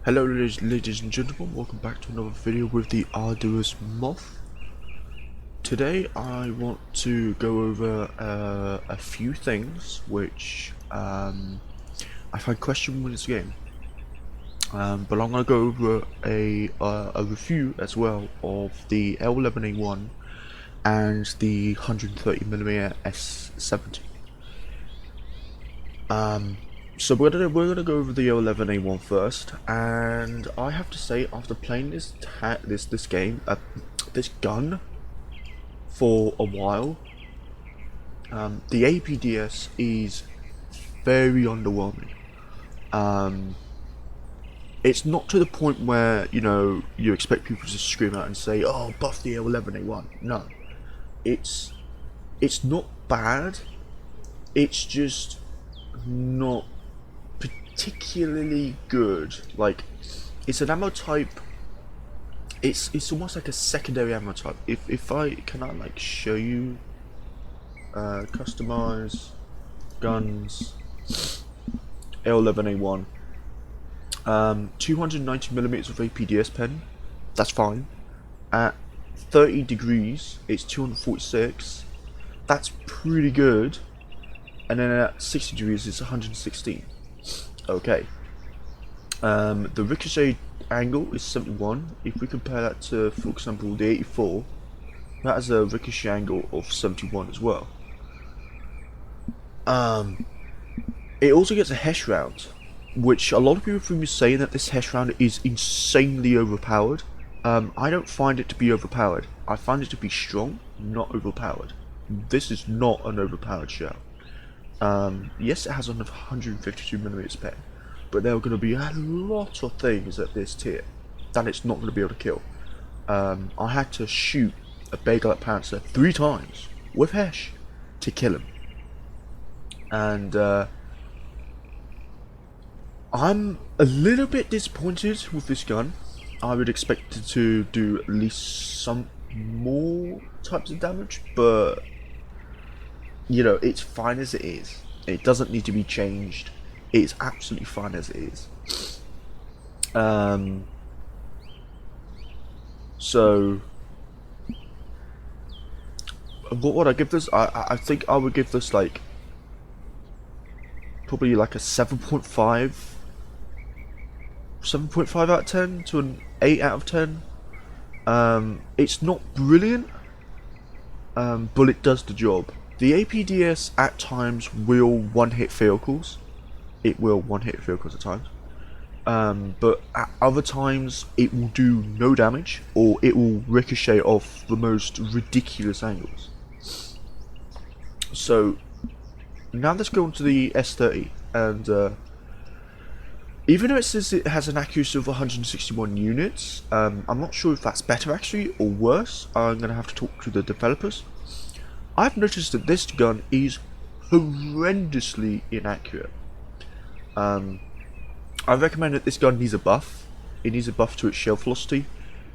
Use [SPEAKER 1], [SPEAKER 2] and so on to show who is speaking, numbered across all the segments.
[SPEAKER 1] Hello ladies and gentlemen, welcome back to another video with the arduous moth. Today I want to go over a few things which I find questionable in this game. But I'm going to go over a review as well of the L11A1 and the 130mm S70. So we're gonna go over the 11A1 first, and I have to say, after playing this game, this gun for a while, the APDS is very underwhelming. It's not to the point where you expect people to scream out and say, "Oh, buff the L11A1." No, it's not bad. It's just not particularly good. Like, it's an ammo type. It's almost like a secondary ammo type. If I can I like show you customize guns L11A1 290mm of APDS pen, that's fine. At 30 degrees it's 246, that's pretty good. And then at 60 degrees it's 116. Okay. The ricochet angle is 71. If we compare that to, for example, the 84, that has a ricochet angle of 71 as well. It also gets a HESH round, which a lot of people from you saying that this HESH round is insanely overpowered. I don't find it to be overpowered. I find it to be strong, not overpowered. This is not an overpowered shell. Yes, it has a 152mm pen, but there are going to be a lot of things at this tier that it's not going to be able to kill. I had to shoot a Bagel at Panther 3 times with HESH to kill him. And I'm a little bit disappointed with this gun. I would expect it to do at least some more types of damage, but it's fine as it is. It doesn't need to be changed. It's absolutely fine as it is. So what would I give this? I think I would give this like probably like a 7.5 out of 10 to an 8 out of 10. It's not brilliant, but it does the job. The APDS at times will one-hit vehicles. It will one-hit vehicles at times. But at other times it will do no damage, or it will ricochet off the most ridiculous angles. So now let's go on to the S30, and even though it says it has an accuracy of 161 units, I'm not sure if that's better actually or worse. I'm going to have to talk to the developers. I've noticed that this gun is horrendously inaccurate. I recommend that this gun needs a buff. It needs a buff to its shell velocity,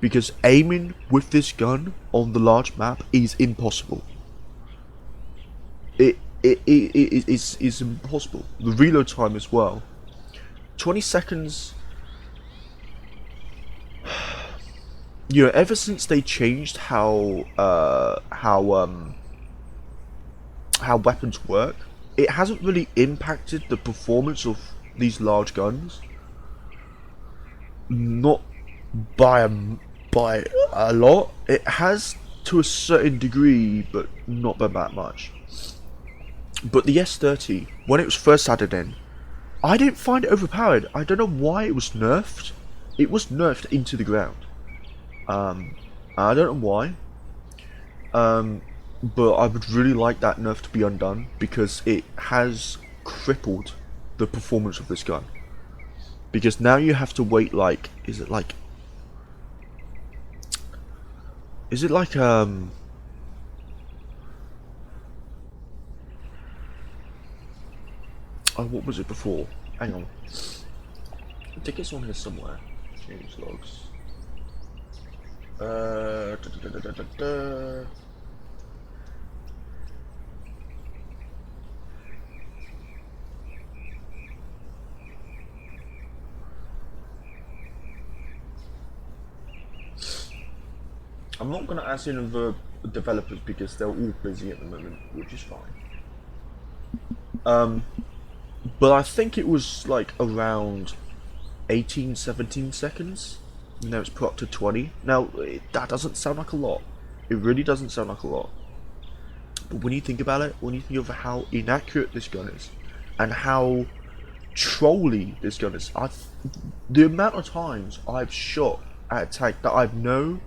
[SPEAKER 1] because aiming with this gun on the large map is impossible. It is impossible. The reload time as well. 20 seconds. Ever since they changed how weapons work, it hasn't really impacted the performance of these large guns. Not by a lot. It has to a certain degree, but not by that much. But the S30, when it was first added in, I didn't find it overpowered. I don't know why it was nerfed. It was nerfed into the ground. I don't know why. But I would really like that nerf to be undone, because it has crippled the performance of this gun. Because now you have to wait like, is it like oh, what was it before? Hang on. I think it's on here somewhere. Change logs. Da, da, da, da, da, da. I'm not going to ask any of the developers because they're all busy at the moment, which is fine. But I think it was like around 18, 17 seconds. Now it's put up to 20. Now, that doesn't sound like a lot. It really doesn't sound like a lot. But when you think about it, when you think of how inaccurate this gun is, and how trolly this gun is, the amount of times I've shot at a tank that I know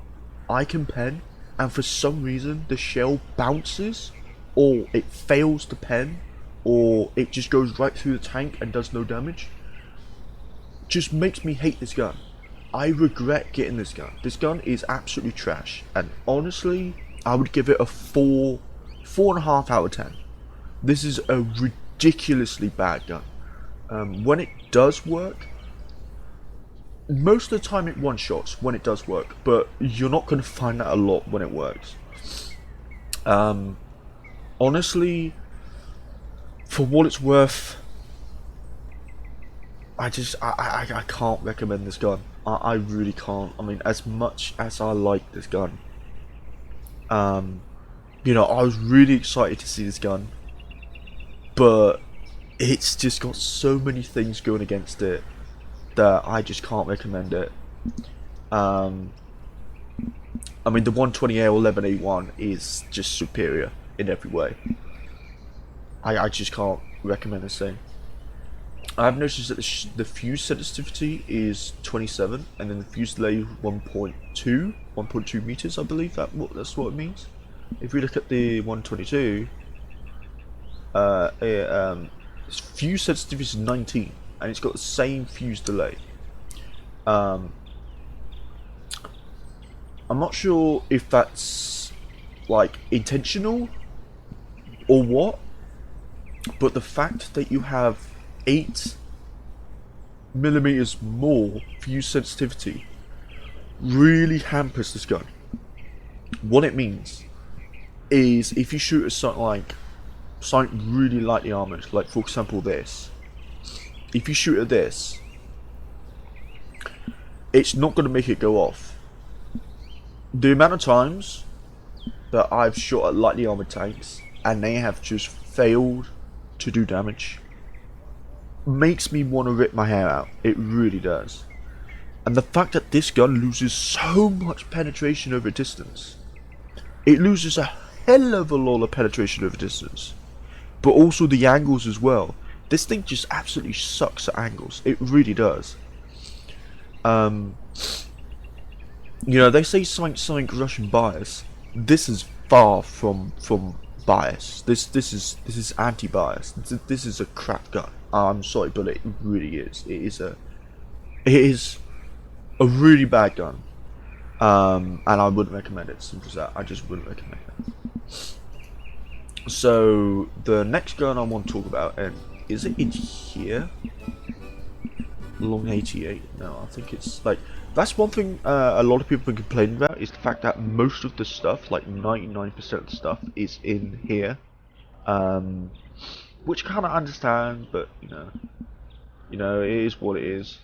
[SPEAKER 1] I can pen, and for some reason the shell bounces, or it fails to pen, or it just goes right through the tank and does no damage, just makes me hate this gun. I regret getting this gun. This gun is absolutely trash, and honestly, I would give it a 4.5 out of 10. This is a ridiculously bad gun. When it does work, most of the time it one-shots when it does work, but you're not going to find that a lot when it works. Honestly, for what it's worth, I can't recommend this gun. I really can't. I mean, as much as I like this gun, you know, I was really excited to see this gun, but it's just got so many things going against it that I just can't recommend it. I mean, the 120A or 11A1 is just superior in every way. I just can't recommend this thing. I've noticed that the fuse sensitivity is 27, and then the fuse delay 1.2 meters, I believe that's what it means. If we look at the 122, its fuse sensitivity is 19, and it's got the same fuse delay. I'm not sure if that's like intentional or what, but the fact that you have 8mm more fuse sensitivity really hampers this gun. What it means is if you shoot at something really lightly armored, like for example this, if you shoot at this, it's not going to make it go off. The amount of times that I've shot at lightly armored tanks and they have just failed to do damage makes me want to rip my hair out. It really does. And the fact that this gun loses so much penetration over distance, it loses a hell of a lot of penetration over distance, but also the angles as well. This thing just absolutely sucks at angles. It really does. You know, they say something Russian bias. This is far from bias. This is anti-bias. This is a crap gun. I'm sorry, but it really is. It is a really bad gun. And I wouldn't recommend it. Simple as that. I just wouldn't recommend it. So the next gun I want to talk about, and is it in here? Long 88. No, I think it's like, that's one thing a lot of people have been complaining about, is the fact that most of the stuff, like 99% of the stuff, is in here. Which I kind of understand, but you know, it is what it is.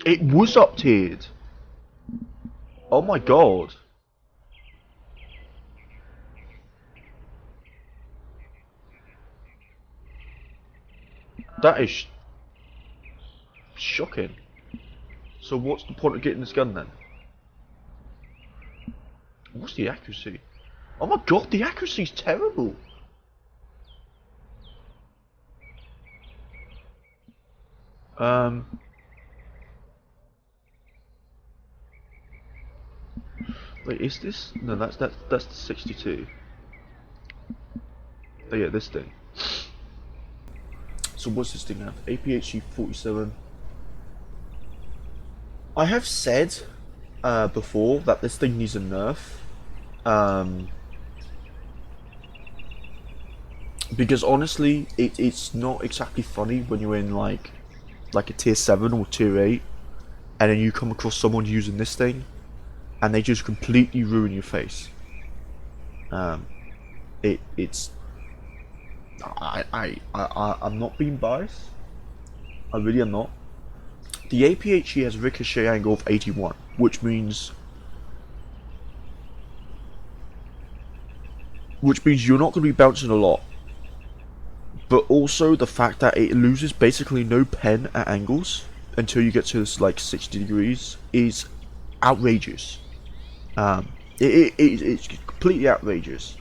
[SPEAKER 1] It was up-tiered. Oh my god. That is shocking. So what's the point of getting this gun then? What's the accuracy? Oh my god, the accuracy's terrible. Wait, is this? No, that's the 62. Oh yeah, this thing. So what's this thing have? APHE 47. I have said before that this thing needs a nerf. Because honestly, it's not exactly funny when you're in like a tier 7 or tier 8, and then you come across someone using this thing, and they just completely ruin your face. I'm not being biased, I really am not. The APHE has a ricochet angle of 81, which means you're not going to be bouncing a lot. But also the fact that it loses basically no pen at angles until you get to this like 60 degrees is outrageous. It's completely outrageous.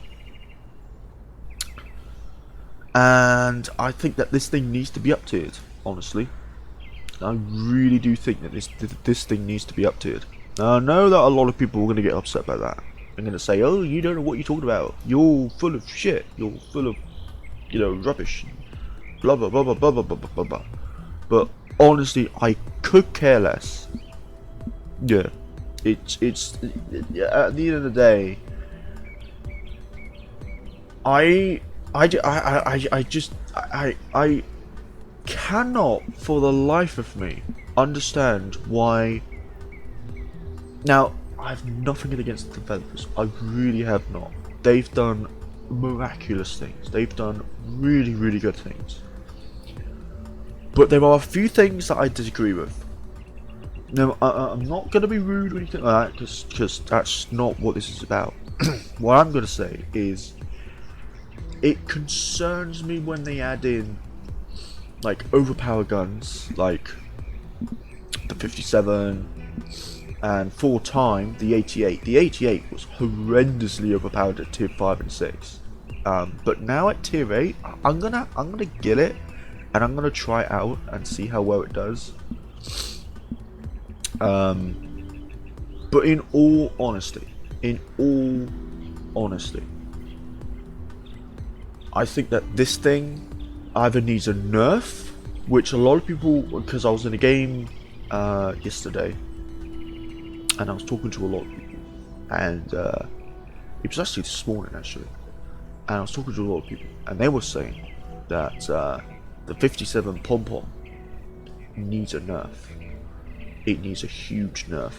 [SPEAKER 1] And I think that this thing needs to be uptiered, honestly. I really do think that this thing needs to be uptiered. Now, I know that a lot of people are going to get upset by that. They're going to say, oh, you don't know what you're talking about. You're full of shit. You're full of, rubbish. Blah, blah, blah, blah, blah, blah, blah, blah, blah. But honestly, I could care less. Yeah. It's at the end of the day, I cannot for the life of me understand why. Now, I have nothing against the developers. I really have not. They've done miraculous things. They've done really, really good things. But there are a few things that I disagree with. Now, I'm not going to be rude or anything like that, because that's not what this is about. What I'm going to say is, it concerns me when they add in, like, overpowered guns, like the 57, and for time, the 88. The 88 was horrendously overpowered at tier 5 and 6. But now at tier 8, I'm gonna get it, and I'm gonna try it out and see how well it does. But in all honesty, I think that this thing either needs a nerf, which a lot of people, because I was in a game yesterday, and I was talking to a lot of people, and it was actually this morning actually, and I was talking to a lot of people, and they were saying that the 57 pom-pom needs a nerf. It needs a huge nerf.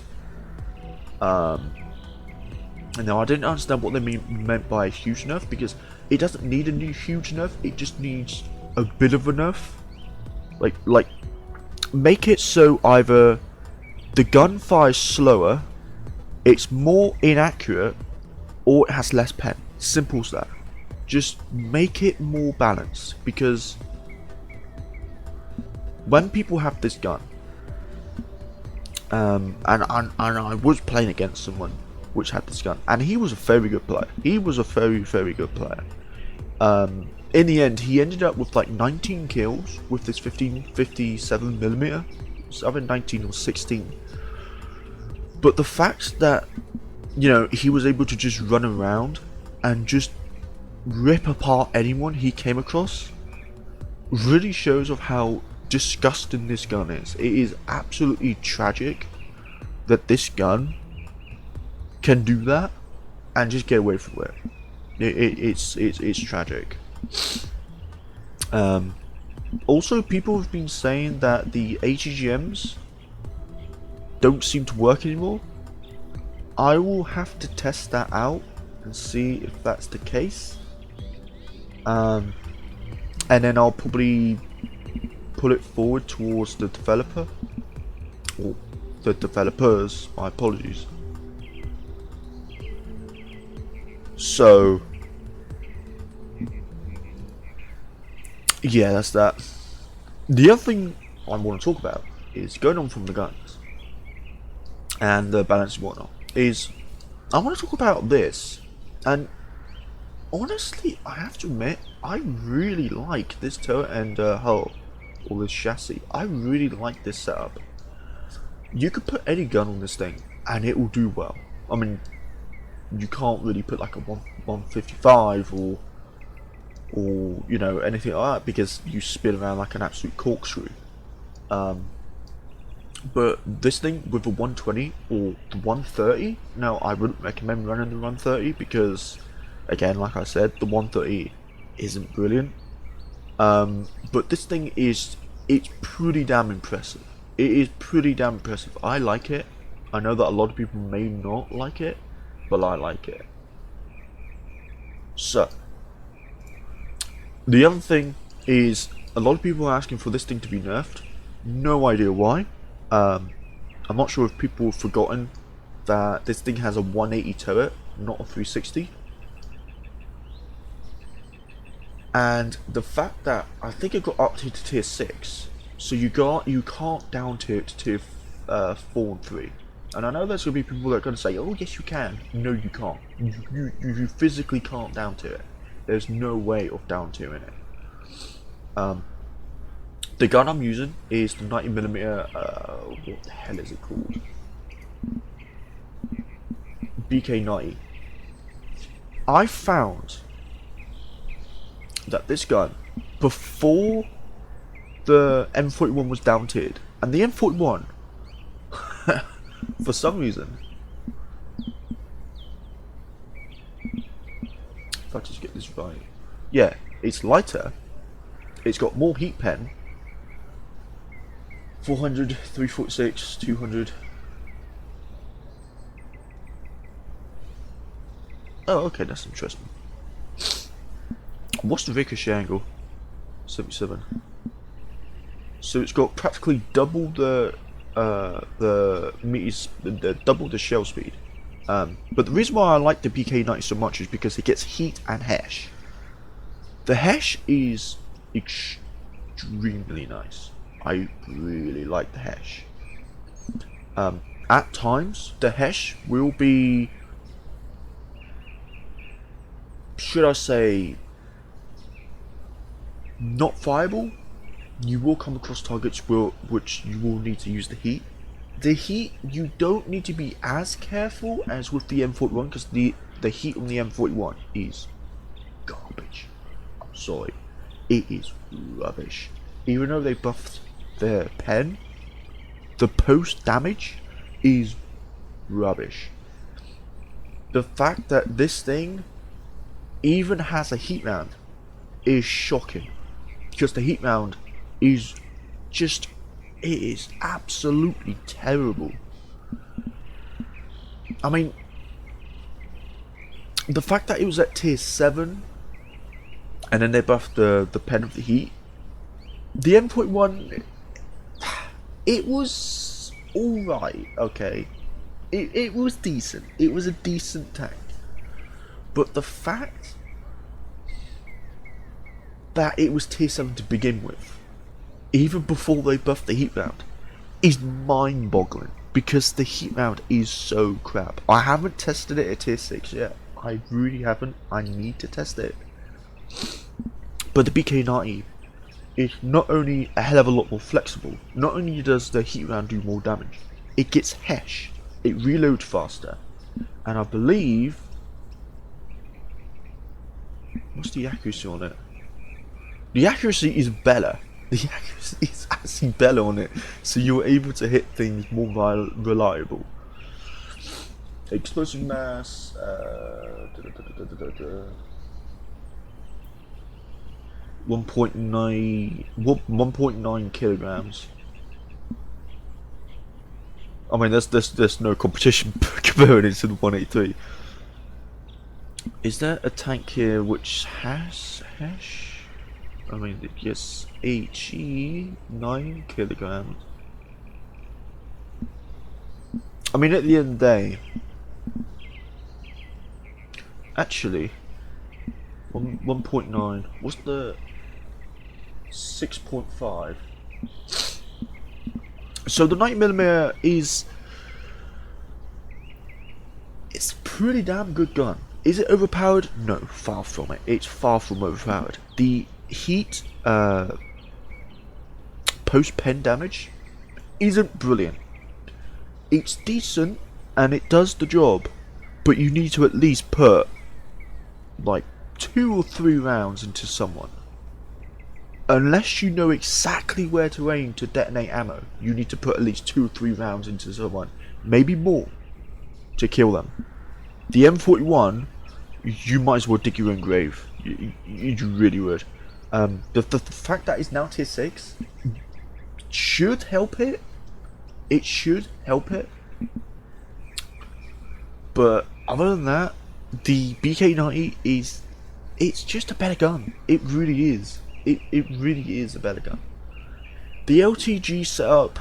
[SPEAKER 1] And now I didn't understand what they meant by a huge nerf, because it doesn't need a new huge nerf. It just needs a bit of a nerf. Like make it so either the gun fires slower, it's more inaccurate, or it has less pen. Simple as that. Just make it more balanced, because when people have this gun, and I was playing against someone which had this gun, and he was a very good player. He was a very, very good player. In the end, he ended up with like 19 kills with this 57mm. It's either 19 or 16. But the fact that, he was able to just run around and just rip apart anyone he came across really shows of how disgusting this gun is. It is absolutely tragic that this gun can do that and just get away from it. It's tragic. Also, people have been saying that the ATGMs don't seem to work anymore. I will have to test that out and see if that's the case. And then I'll probably pull it forward towards the developer, or the developers, my apologies. So yeah, that's that. The other thing I want to talk about is going on from the guns and the balance and whatnot, is I want to talk about this. And honestly, I have to admit, I really like this turret and hull, or this chassis. I really like this setup. You could put any gun on this thing and it will do well. I mean, you can't really put like a 155 or anything like that, because you spin around like an absolute corkscrew. But this thing with the 120 or the 130, no, I wouldn't recommend running the 130, because again, like I said, the 130 isn't brilliant. But this thing it's pretty damn impressive. It is pretty damn impressive. I like it. I know that a lot of people may not like it, but I like it. So the other thing is, a lot of people are asking for this thing to be nerfed. No idea why. I'm not sure if people have forgotten that this thing has a 180 turret, not a 360. And the fact that I think it got up to tier 6, so you can't down tier it to tier 4 and 3. And I know there's going to be people that are going to say, oh yes you can. No you can't. You physically can't down tier it. There's no way of down tiering it. The gun I'm using is the 90mm, what the hell is it called? BK90. I found that this gun, before the M41 was down tiered, and the M41, for some reason, if I just get this right, yeah, it's lighter, it's got more heat pen, 400, 346, 200. Oh, okay, that's interesting. What's the ricochet angle? 77. So it's got practically double the meters, double the shell speed. But the reason why I like the BK90 so much is because it gets heat and hash. The hash is extremely nice. I really like the hash. At times, the hash will be, should I say, not viable. You will come across targets which you will need to use the heat. The heat, you don't need to be as careful as with the M41, because the heat on the M41 is garbage. I'm sorry, it is rubbish. Even though they buffed their pen, the post damage is rubbish. The fact that this thing even has a heat round is shocking, because the heat round is just, it is absolutely terrible. I mean, the fact that it was at tier 7 and then they buffed the pen of the heat, the M41, it was alright, okay, it was decent, it was a decent tank, but the fact that it was tier 7 to begin with, even before they buffed the heat round, is mind-boggling, because the heat round is so crap. I haven't tested it at tier 6 yet. I really haven't. I need to test it. But the BK90 is not only a hell of a lot more flexible, not only does the heat round do more damage, it gets hash, it reloads faster, and I believe, what's the accuracy on it? The accuracy is better. The accuracy is actually better on it, so you're able to hit things more reliable. Explosive mass, 1.9 kilograms. I mean, there's no competition comparing it to the 183. Is there a tank here which has hash? I mean, yes, HE 9 kilograms. I mean, at the end of the day, actually, 1.9. What's the 6.5? So the 90mm is, it's a pretty damn good gun. Is it overpowered? No, far from it. It's far from overpowered. The heat post pen damage isn't brilliant. It's decent and it does the job, but you need to at least put like 2 or 3 rounds into someone. Unless you know exactly where to aim to detonate ammo, you need to put at least 2 or 3 rounds into someone, maybe more, to kill them. The M41, you might as well dig your own grave. You really would. The fact that it's now tier 6 should help it. It should help it. But other than that, the BK90 is, it's just a better gun. It really is. It really is a better gun. The LTG setup.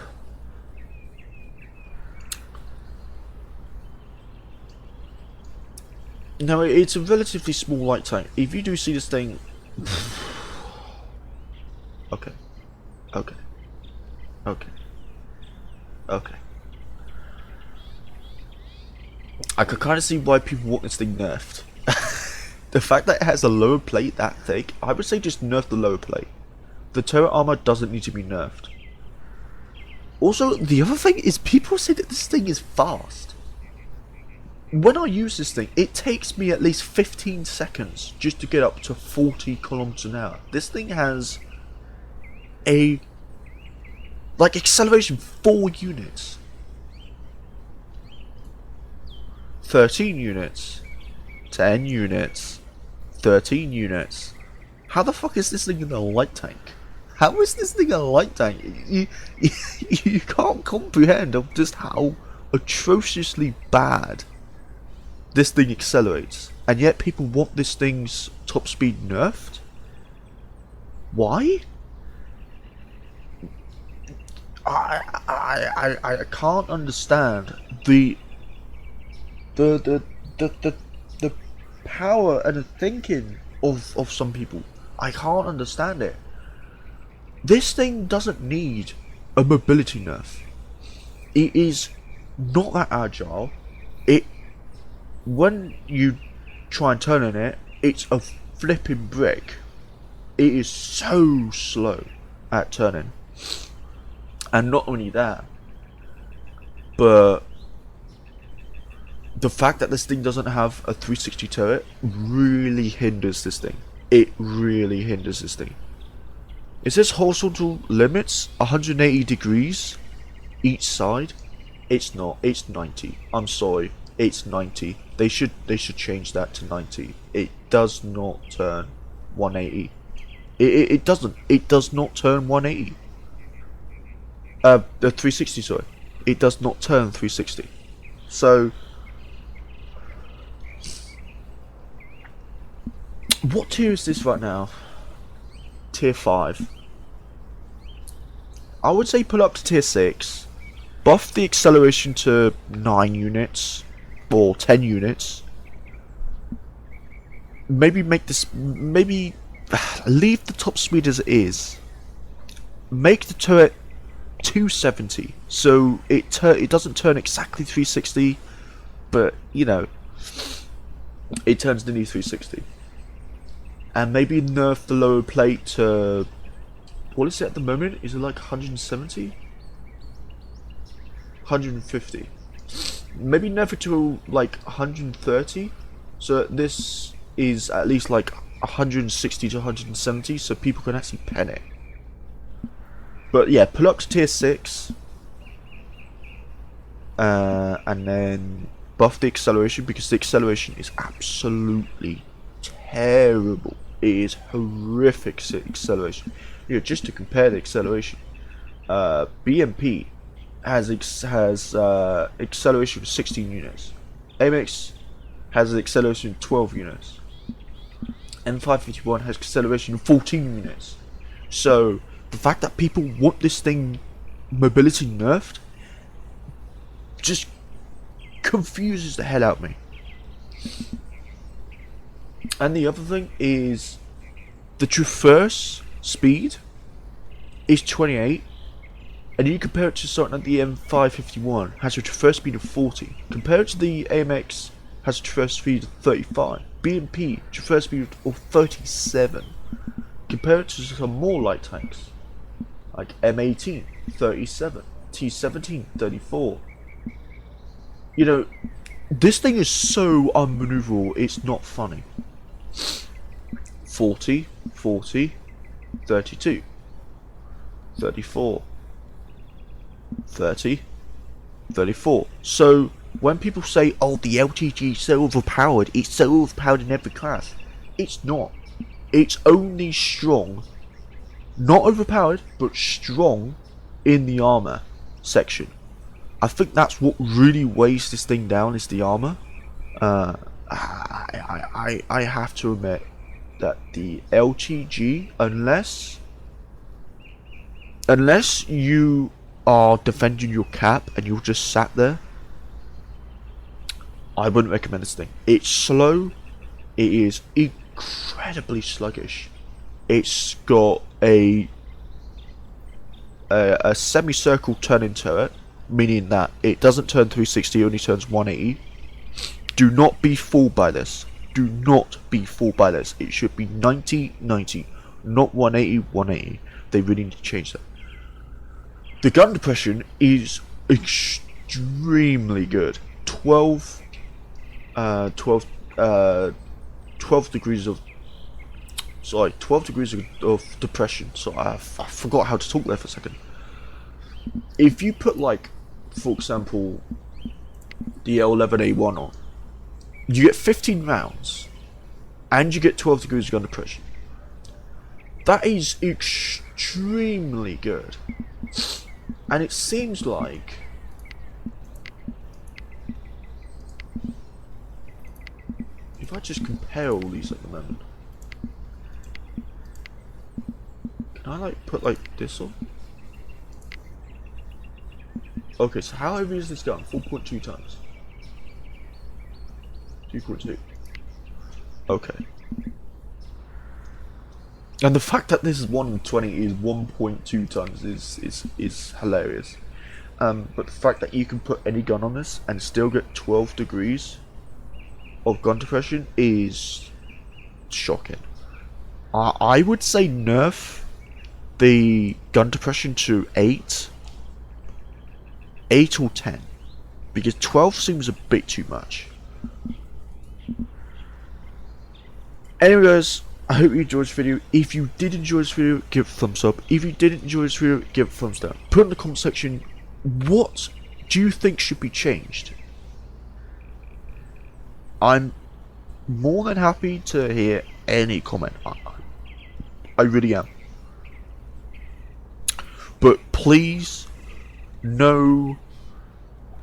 [SPEAKER 1] No, it's a relatively small light tank. If you do see this thing, okay, okay, okay, okay. I can kind of see why people want this thing nerfed. The fact that it has a lower plate that thick, I would say just nerf the lower plate. The turret armor doesn't need to be nerfed. Also, the other thing is people say that this thing is fast. When I use this thing, it takes me at least 15 seconds just to get up to 40 kilometers an hour. This thing has a acceleration 4 units, 13 units, 10 units, 13 units. How the fuck is this thing in a light tank? How is this thing a light tank? You can't comprehend of just how atrociously bad this thing accelerates, and yet people want this thing's top speed nerfed. Why? I can't understand the power and the thinking of some people. I can't understand it. This thing doesn't need a mobility nerf. It is not that agile. When you try and turn on it, it's a flipping brick. It is so slow at turning. And not only that, but the fact that this thing doesn't have a 360 turret really hinders this thing. It really hinders this thing. It says horizontal limits 180 degrees each side. It's not. It's 90. I'm sorry. It's 90. They should change that to 90. It does not turn 180. It doesn't. It does not turn 180. The 360. Sorry. It does not turn 360. So, what tier is this right now? Tier 5. I would say pull up to tier 6. Buff the acceleration to 9 units. Or 10 units. Maybe make this... Maybe leave the top speed as it is. Make the turret 270. So it doesn't turn exactly 360. But, you know, it turns the new 360. And maybe nerf the lower plate to... What is it at the moment? Is it like 170? 150. Maybe nerf it to like 130. So this is at least like 160 to 170. So people can actually pen it. But yeah, pull up to tier 6. And then buff the acceleration, because the acceleration is absolutely terrible. It is horrific acceleration. You know, just to compare the acceleration, BMP has acceleration of 16 units. AMX has an acceleration of 12 units. M551 has acceleration of 14 units. So the fact that people want this thing mobility nerfed just confuses the hell out of me. And the other thing is the traverse speed is 28, and you compare it to something like the M551 has a traverse speed of 40. Compare it to the AMX has a traverse speed of 35. BMP traverse speed of 37. Compare it to some more light tanks like M18 37, T17 34. You know, this thing is so unmaneuverable, it's not funny. 40, 40, 32, 34, 30, 34. So when people say, oh, the LTG is so overpowered, it's so overpowered in every class, it's not. It's only strong, not overpowered, but strong in the armor section. I think that's what really weighs this thing down, is the armor. I have to admit that the LTG, unless unless you are defending your cap and you're just sat there, I wouldn't recommend this thing. It's slow. It is incredibly sluggish. It's got a semicircle turning turret, meaning that it doesn't turn 360, it only turns 180. Do not be fooled by this. Do not be fooled by this. It should be 90-90, not 180-180. They really need to change that. The gun depression is extremely good. 12 degrees of 12 degrees of depression. So I forgot how to talk there for a second. If you put, like, for example, the L11A1 on, you get 15 rounds and you get 12 degrees of gun depression. That is extremely good. And it seems like if I just compare all these at the moment, can I, like, put, like, this on? Okay, so how heavy is this gun? 4.2 tons. 2.2. Okay. And the fact that this is 120 is 1.2 tons is hilarious. But the fact that you can put any gun on this and still get 12 degrees of gun depression is shocking. I would say nerf the gun depression to 8 or 10, because 12 seems a bit too much. Anyway guys, I hope you enjoyed this video. If you did enjoy this video, give it a thumbs up. If you didn't enjoy this video, give it a thumbs down. Put in the comment section, what do you think should be changed? I'm more than happy to hear any comment. I really am. But please, no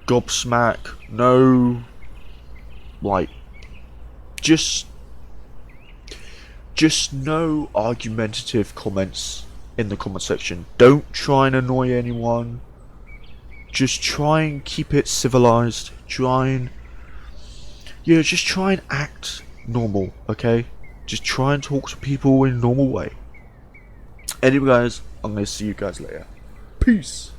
[SPEAKER 1] gobsmack, no, like, just no argumentative comments in the comment section. Don't try and annoy anyone. Just try and keep it civilized. Just try and act normal, okay? Just try and talk to people in a normal way. Anyway guys, I'm going to see you guys later. Peace!